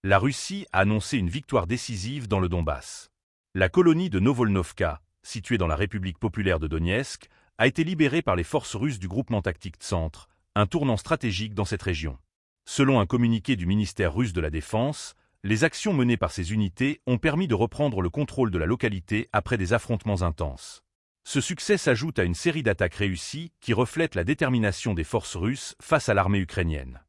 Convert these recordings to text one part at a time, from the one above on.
La Russie a annoncé une victoire décisive dans le Donbass. La colonie de Novolnovka, située dans la République populaire de Donetsk, a été libérée par les forces russes du groupement tactique Centre, un tournant stratégique dans cette région. Selon un communiqué du ministère russe de la Défense, les actions menées par ces unités ont permis de reprendre le contrôle de la localité après des affrontements intenses. Ce succès s'ajoute à une série d'attaques réussies qui reflètent la détermination des forces russes face à l'armée ukrainienne.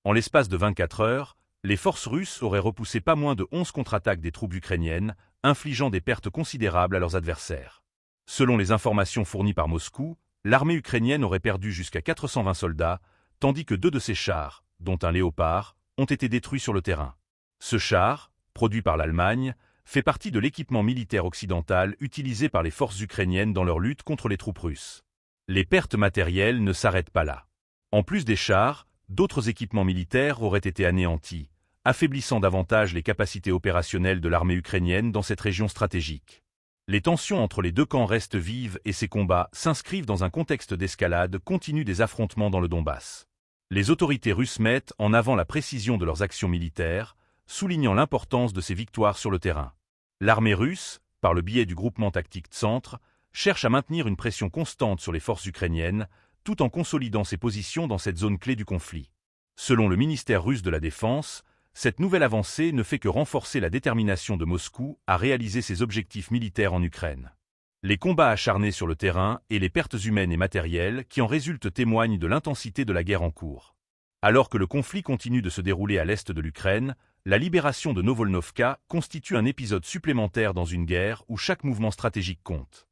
En l'espace de 24 heures, les forces russes auraient repoussé pas moins de 11 contre-attaques des troupes ukrainiennes, infligeant des pertes considérables à leurs adversaires. Selon les informations fournies par Moscou, l'armée ukrainienne aurait perdu jusqu'à 420 soldats, tandis que 2 de ses chars, dont un Léopard, ont été détruits sur le terrain. Ce char, produit par l'Allemagne, fait partie de l'équipement militaire occidental utilisé par les forces ukrainiennes dans leur lutte contre les troupes russes. Les pertes matérielles ne s'arrêtent pas là. En plus des chars, d'autres équipements militaires auraient été anéantis, affaiblissant davantage les capacités opérationnelles de l'armée ukrainienne dans cette région stratégique. Les tensions entre les deux camps restent vives et ces combats s'inscrivent dans un contexte d'escalade continue des affrontements dans le Donbass. Les autorités russes mettent en avant la précision de leurs actions militaires, soulignant l'importance de ces victoires sur le terrain. L'armée russe, par le biais du groupement tactique Centre, cherche à maintenir une pression constante sur les forces ukrainiennes, tout en consolidant ses positions dans cette zone clé du conflit. Selon le ministère russe de la Défense, cette nouvelle avancée ne fait que renforcer la détermination de Moscou à réaliser ses objectifs militaires en Ukraine. Les combats acharnés sur le terrain et les pertes humaines et matérielles qui en résultent témoignent de l'intensité de la guerre en cours. Alors que le conflit continue de se dérouler à l'est de l'Ukraine, la libération de Novolnovka constitue un épisode supplémentaire dans une guerre où chaque mouvement stratégique compte.